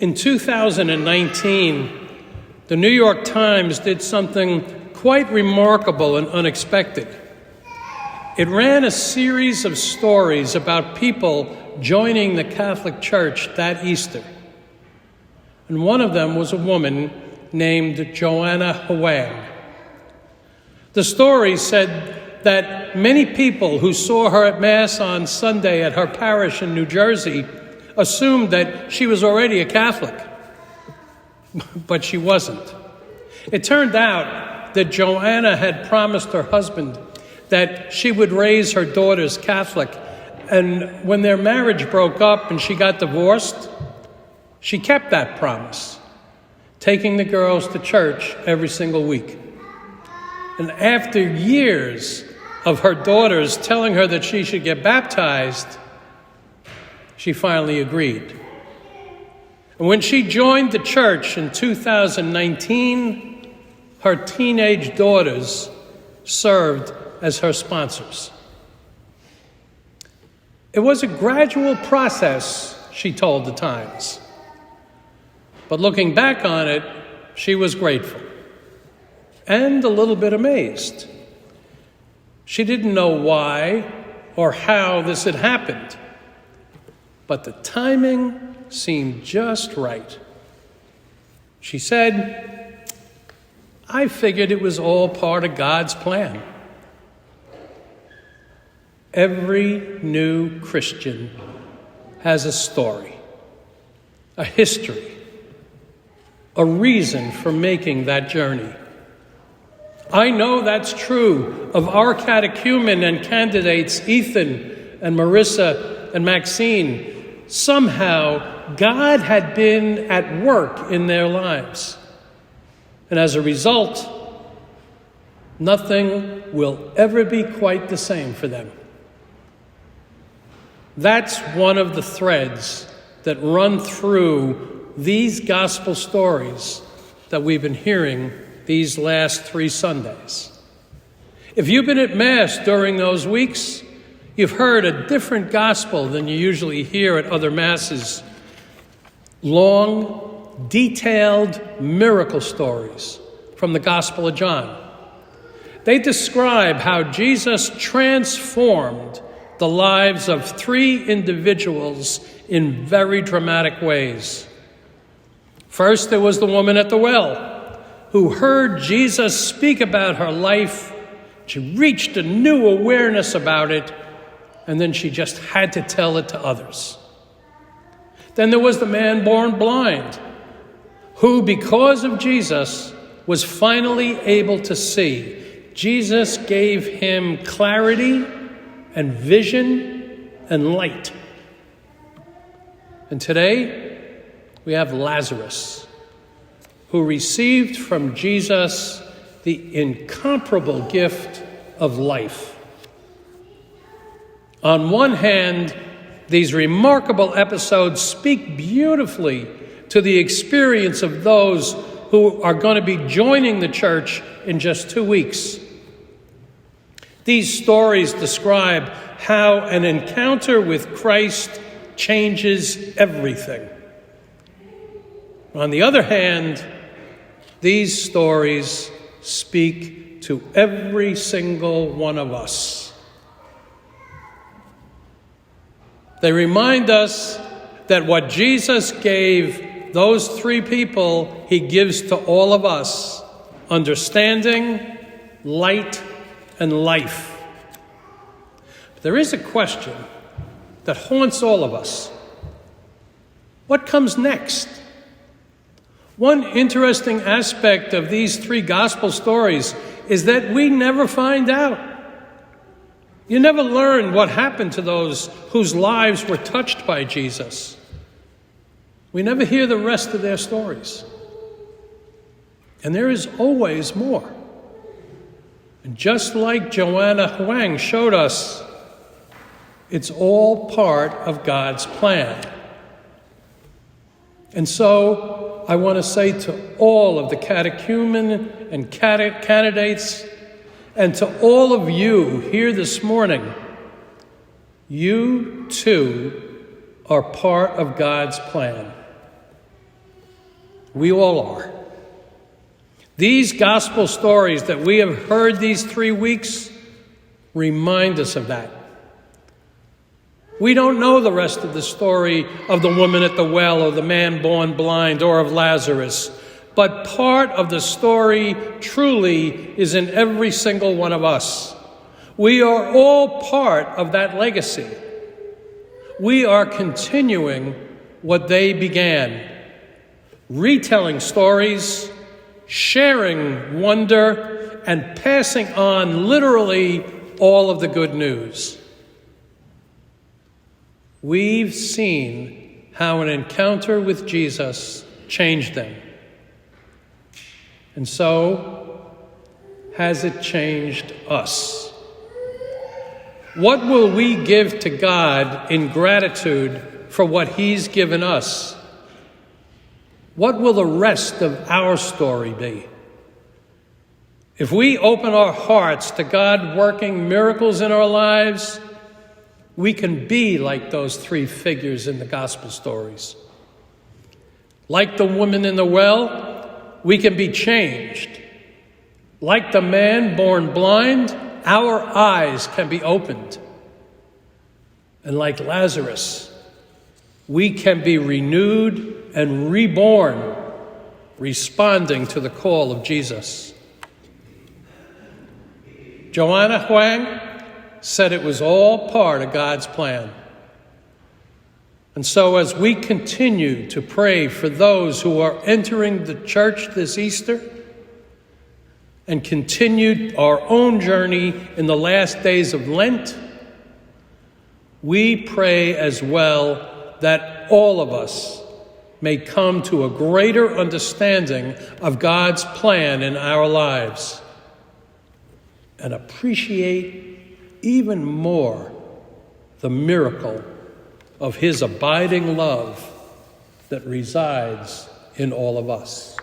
In 2019, the New York Times did something quite remarkable and unexpected. It ran a series of stories about people joining the Catholic Church that Easter. And one of them was a woman named Joanna Huang. The story said that many people who saw her at Mass on Sunday at her parish in New Jersey assumed that she was already a Catholic, but she wasn't. It turned out that Joanna had promised her husband that she would raise her daughters Catholic, and when their marriage broke up and she got divorced, she kept that promise, taking the girls to church every single week. And after years of her daughters telling her that she should get baptized, she finally agreed. And when she joined the church in 2019, her teenage daughters served as her sponsors. It was a gradual process, she told the Times. But looking back on it, she was grateful and a little bit amazed. She didn't know why or how this had happened, but the timing seemed just right. She said, "I figured it was all part of God's plan." Every new Christian has a story, a history, a reason for making that journey. I know that's true of our catechumen and candidates, Ethan and Marissa and Maxine. Somehow, God had been at work in their lives. And as a result, nothing will ever be quite the same for them. That's one of the threads that run through these gospel stories that we've been hearing these last 3 Sundays. If you've been at Mass during those weeks, you've heard a different gospel than you usually hear at other Masses. Long, detailed miracle stories from the Gospel of John. They describe how Jesus transformed the lives of 3 individuals in very dramatic ways. First, there was the woman at the well who heard Jesus speak about her life. She reached a new awareness about it, and then she just had to tell it to others. Then there was the man born blind, who, because of Jesus, was finally able to see. Jesus gave him clarity and vision and light. And today, we have Lazarus, who received from Jesus the incomparable gift of life. On one hand, these remarkable episodes speak beautifully to the experience of those who are going to be joining the church in just 2 weeks. These stories describe how an encounter with Christ changes everything. On the other hand, these stories speak to every single one of us. They remind us that what Jesus gave those 3 people, he gives to all of us: understanding, light, and life. But there is a question that haunts all of us. What comes next? One interesting aspect of these 3 gospel stories is that we never find out. You never learn what happened to those whose lives were touched by Jesus. We never hear the rest of their stories. And there is always more. And just like Joanna Huang showed us, it's all part of God's plan. And so I want to say to all of the catechumen and candidates, and to all of you here this morning, you too are part of God's plan. We all are. These gospel stories that we have heard these 3 weeks remind us of that. We don't know the rest of the story of the woman at the well or the man born blind or of Lazarus, but part of the story truly is in every single one of us. We are all part of that legacy. We are continuing what they began, retelling stories, sharing wonder, and passing on literally all of the good news. We've seen how an encounter with Jesus changed them. And so, has it changed us? What will we give to God in gratitude for what He's given us? What will the rest of our story be? If we open our hearts to God working miracles in our lives, we can be like those 3 figures in the gospel stories. Like the woman in the well, we can be changed. Like the man born blind, our eyes can be opened. And like Lazarus, we can be renewed and reborn, responding to the call of Jesus. Joanna Huang said it was all part of God's plan. And so as we continue to pray for those who are entering the church this Easter and continue our own journey in the last days of Lent, we pray as well that all of us may come to a greater understanding of God's plan in our lives and appreciate even more the miracle of His abiding love that resides in all of us.